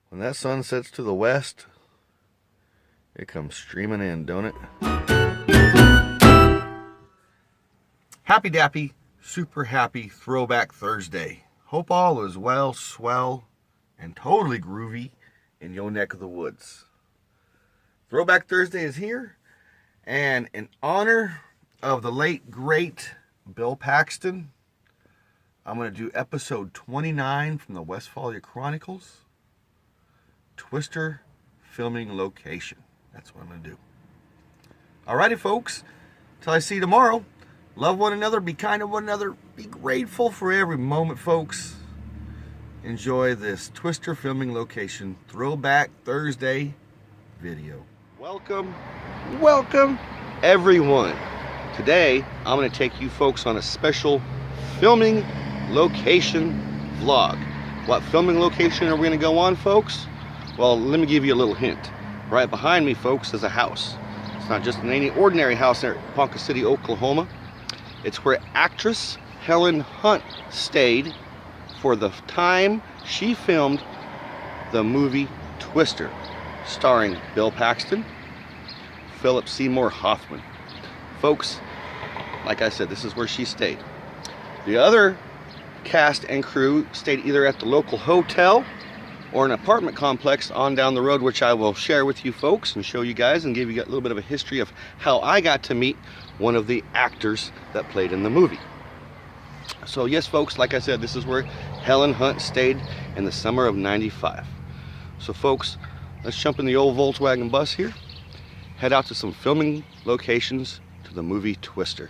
When that sun sets to the west, it comes streaming in, don't it? Happy dappy, super happy Throwback Thursday. Hope all is well, swell, and totally groovy in your neck of the woods. Throwback Thursday is here, and in honor of the late, great Bill Paxton, I'm going to do episode 29 from the Westphalia Chronicles, Twister filming location. That's what I'm going to do. Alrighty, folks. Till I see you tomorrow. Love one another. Be kind to one another. Be grateful for every moment, folks. Enjoy this Twister filming location Throwback Thursday video. Welcome, everyone. Today, I'm going to take you folks on a special filming location vlog. What filming location are we going to go on, folks? Well, let me give you a little hint. Right behind me, folks, is a house. It's not just any ordinary house in Ponca City, Oklahoma. It's where actress Helen Hunt stayed for the time she filmed the movie Twister, starring Bill Paxton, Philip Seymour Hoffman. Folks, like I said, this is where she stayed. The other cast and crew stayed either at the local hotel or an apartment complex on down the road, which I will share with you folks and show you guys and give you a little bit of a history of how I got to meet one of the actors that played in the movie. So yes, folks, like I said, this is where Helen Hunt stayed in the summer of '95. So folks, let's jump in the old Volkswagen bus here, head out to some filming locations to the movie Twister.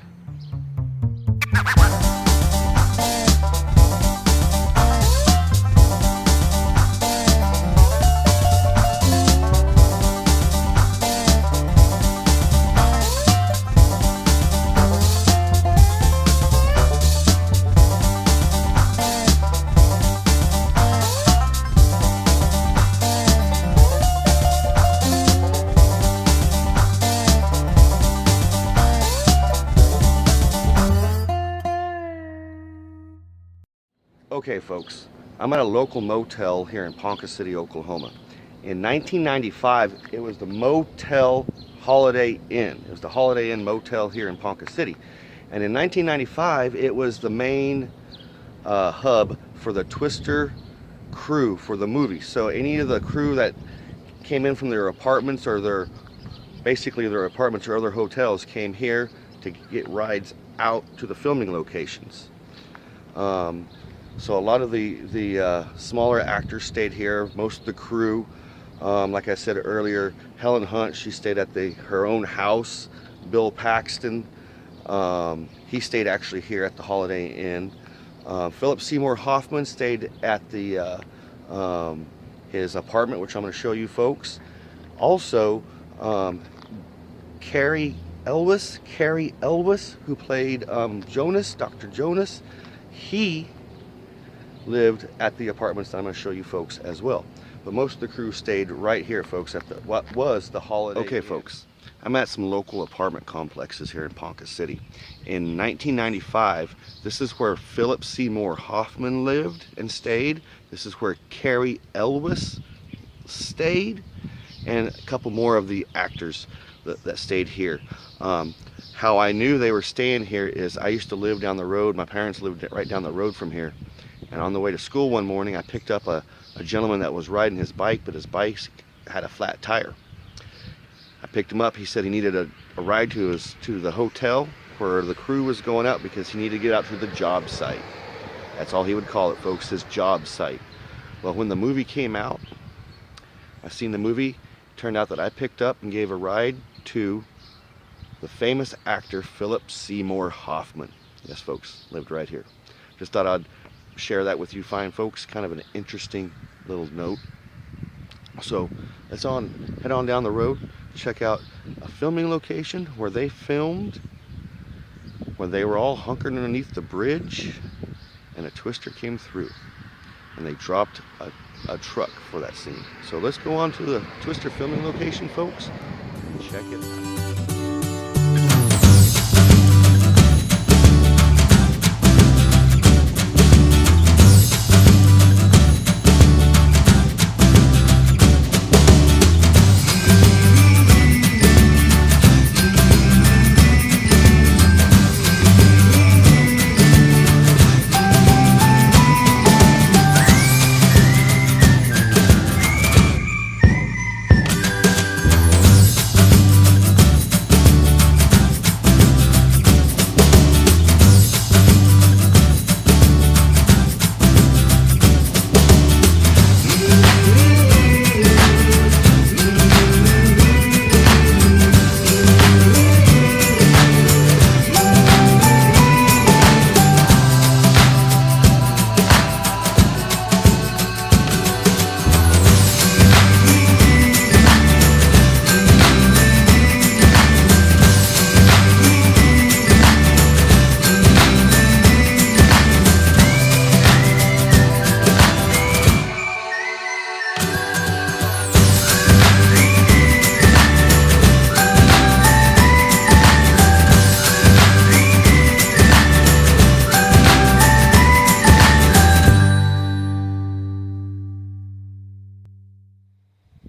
Okay, folks, I'm at a local motel here in Ponca City, Oklahoma. In 1995, it was the Motel Holiday Inn. It was the Holiday Inn Motel here in Ponca City. And in 1995, it was the main hub for the Twister crew for the movie. So any of the crew that came in from their apartments or their apartments or other hotels came here to get rides out to the filming locations. So a lot of the smaller actors stayed here. Most of the crew, like I said earlier, Helen Hunt, she stayed at her own house. Bill Paxton, he stayed actually here at the Holiday Inn. Philip Seymour Hoffman stayed at his apartment, which I'm going to show you folks. Also, Carrie Elwes, who played Jonas, Dr. Jonas, he lived at the apartments that I'm going to show you folks as well. But most of the crew stayed right here, folks, at what was the Holiday Inn. Okay, folks, I'm at some local apartment complexes here in Ponca City. In 1995, this is where Philip Seymour Hoffman lived and stayed. This is where Carrie Elwes stayed, and a couple more of the actors that stayed here. How I knew they were staying here is I used to live down the road. My parents lived right down the road from here. And on the way to school one morning, I picked up a gentleman that was riding his bike, but his bike had a flat tire. I picked him up. He said he needed a ride to the hotel where the crew was going out because he needed to get out to the job site. That's all he would call it, folks, his job site. Well, when the movie came out, I seen the movie. Turned out that I picked up and gave a ride to the famous actor Philip Seymour Hoffman. Yes, folks, lived right here. Just thought I'd share that with you fine folks. Kind of an interesting little note. So let's head on down the road, check out a filming location where they filmed when they were all hunkered underneath the bridge and a twister came through and they dropped a truck for that scene. So let's go on to the Twister filming location, folks, and check it out.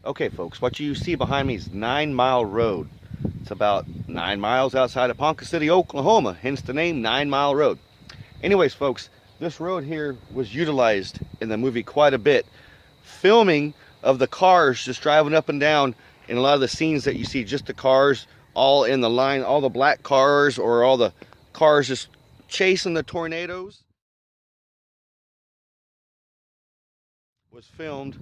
Okay folks, what you see behind me is 9 Mile Road. It's about 9 miles outside of Ponca City, Oklahoma, hence the name 9 Mile Road. Anyways folks, this road here was utilized in the movie quite a bit. Filming of the cars just driving up and down in a lot of the scenes that you see, just the cars all in the line, all the black cars or all the cars just chasing the tornadoes, was filmed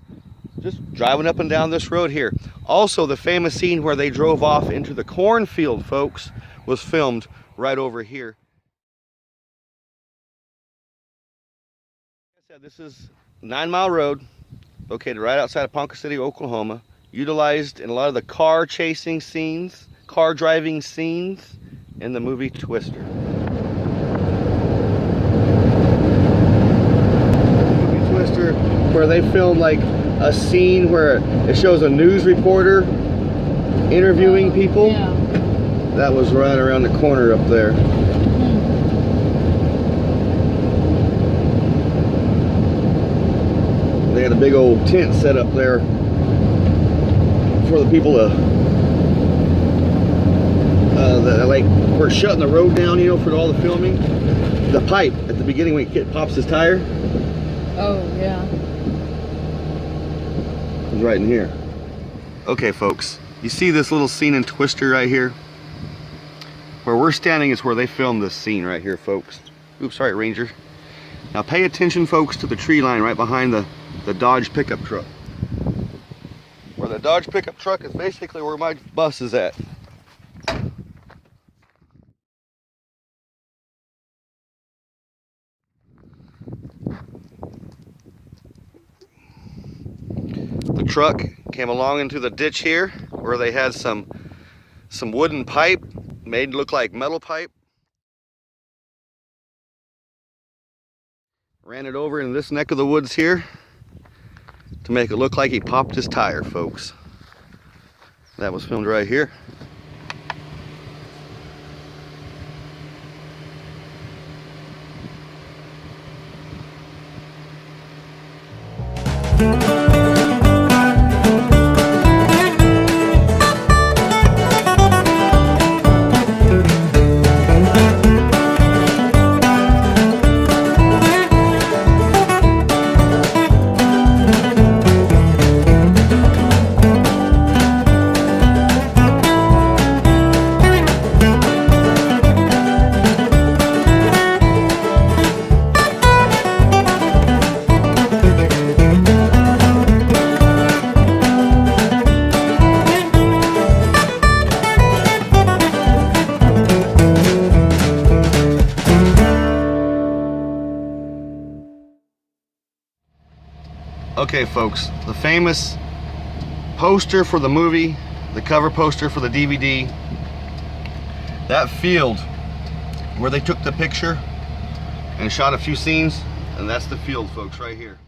just driving up and down this road here. Also, the famous scene where they drove off into the cornfield, folks, was filmed right over here. Like I said, this is 9 Mile Road, located right outside of Ponca City, Oklahoma. Utilized in a lot of the car chasing scenes, car driving scenes in the movie Twister. Movie Twister, where they filmed like a scene where it shows a news reporter interviewing people. Yeah. That was right around the corner up there. They had a big old tent set up there for the people to, like, we're shutting the road down, you know, for all the filming. The pipe at the beginning when Kit pops his tire. Oh, yeah. Is right in here. Okay, folks, you see this little scene in Twister right here? Where we're standing is where they filmed this scene right here, folks. Oops, sorry, Ranger. Now pay attention, folks, to the tree line right behind the Dodge pickup truck. Where the Dodge pickup truck is basically where my bus is at. The truck came along into the ditch here where they had some wooden pipe made to look like metal pipe. Ran it over in this neck of the woods here to make it look like he popped his tire, folks. That was filmed right here. Okay folks, the famous poster for the movie, the cover poster for the DVD, that field where they took the picture and shot a few scenes, and that's the field, folks, right here.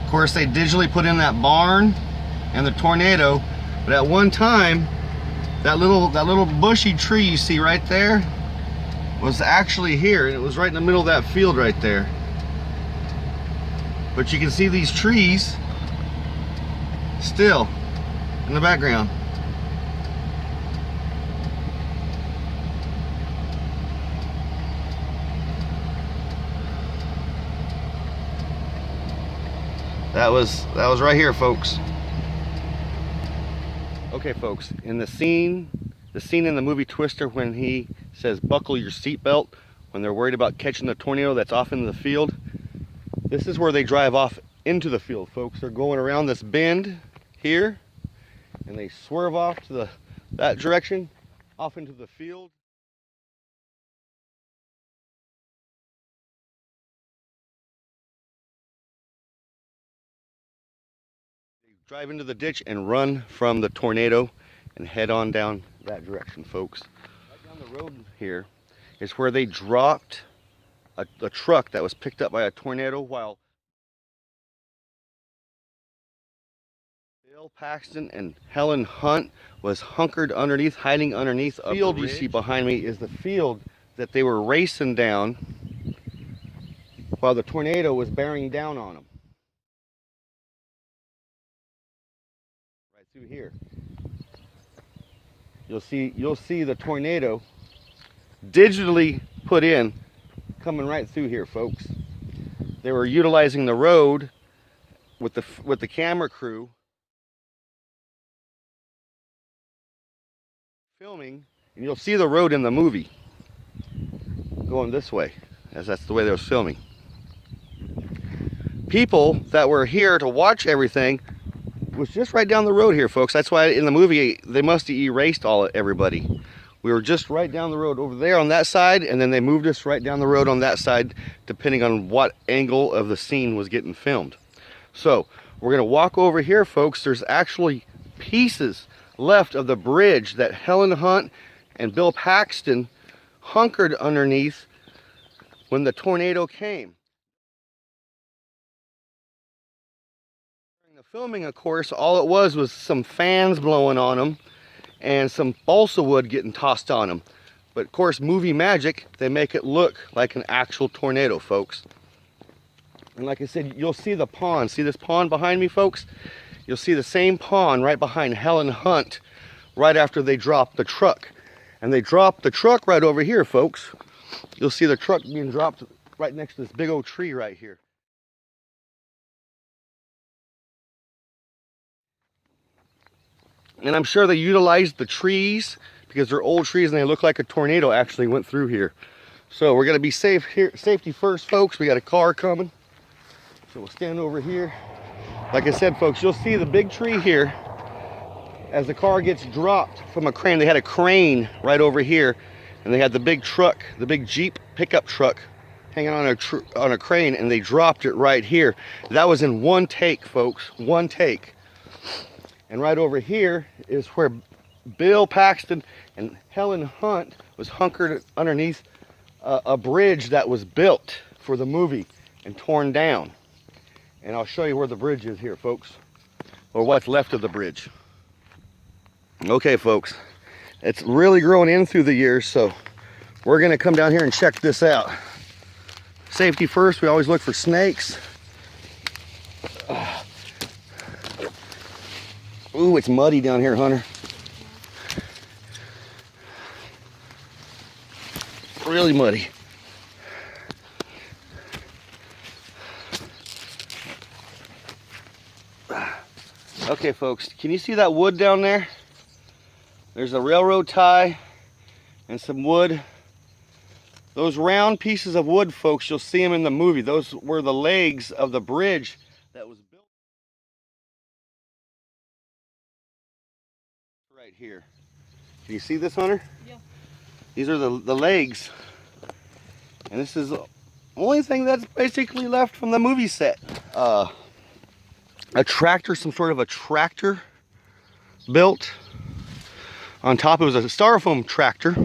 Of course, they digitally put in that barn and the tornado, but at one time, that little bushy tree you see right there was actually here, and it was right in the middle of that field right there. But you can see these trees still in the background. That was right here, folks. Okay, folks, in the scene in the movie Twister when he says buckle your seatbelt when they're worried about catching the tornado that's off into the field, this is where they drive off into the field, folks. They're going around this bend here and they swerve off to that direction, off into the field. They drive into the ditch and run from the tornado and head on down that direction, folks. Right down the road here is where they dropped a truck that was picked up by a tornado while Bill Paxton and Helen Hunt was hunkered underneath, hiding underneath. The field you see behind me is the field that they were racing down while the tornado was bearing down on them. Right through here. You'll see the tornado digitally put in coming right through here, folks. They were utilizing the road with the camera crew filming, and you'll see the road in the movie going this way, as that's the way they was filming. People that were here to watch everything was just right down the road here, folks. That's why in the movie they must have erased everybody. We were just right down the road over there on that side, and then they moved us right down the road on that side, depending on what angle of the scene was getting filmed. So we're gonna walk over here, folks. There's actually pieces left of the bridge that Helen Hunt and Bill Paxton hunkered underneath when the tornado came. During the filming, of course, all it was some fans blowing on them and some balsa wood getting tossed on them. But of course, movie magic, they make it look like an actual tornado, folks. And like I said, you'll see the pond. See this pond behind me, folks? You'll see the same pond right behind Helen Hunt right after they dropped the truck. And they dropped the truck right over here, folks. You'll see the truck being dropped right next to this big old tree right here. And I'm sure they utilized the trees because they're old trees and they look like a tornado actually went through here. So we're gonna be safe here. Safety first, folks. We got a car coming. So we'll stand over here. Like I said, folks, you'll see the big tree here as the car gets dropped from a crane. They had a crane right over here, and they had the big truck, the big Jeep pickup truck hanging on a crane, and they dropped it right here. That was in one take, folks, one take. And right over here is where Bill Paxton and Helen Hunt was hunkered underneath a bridge that was built for the movie and torn down. And I'll show you where the bridge is here, folks, or what's left of the bridge. Okay, folks, it's really grown in through the years, so we're gonna come down here and check this out. Safety first, we always look for snakes. Ooh, it's muddy down here, Hunter. Really muddy. Okay, folks, can you see that wood down there? There's a railroad tie and some wood. Those round pieces of wood, folks, you'll see them in the movie. Those were the legs of the bridge that was built right here. Can you see this, Hunter? Yeah. These are the legs. And this is the only thing that's basically left from the movie set. A tractor, some sort of a tractor built on top. It was a styrofoam tractor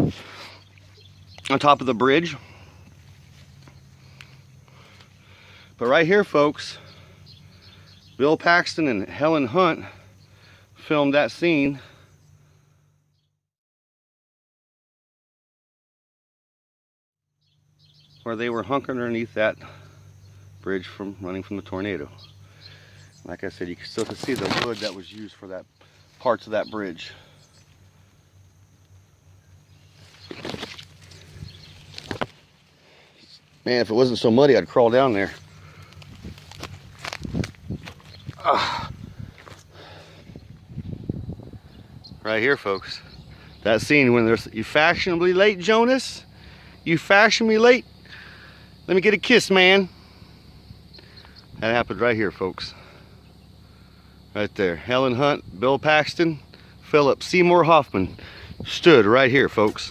on top of the bridge. But right here, folks, Bill Paxton and Helen Hunt filmed that scene. Where they were hunkered underneath that bridge from running from the tornado. Like I said, you can still see the wood that was used for that parts of that bridge. Man, if it wasn't so muddy, I'd crawl down there. Right here, folks. That scene when there's, "You fashionably late, Jonas? You fashionably late? Let me get a kiss, man." That happened right here, folks. Right there. Helen Hunt, Bill Paxton, Philip Seymour Hoffman stood right here, folks.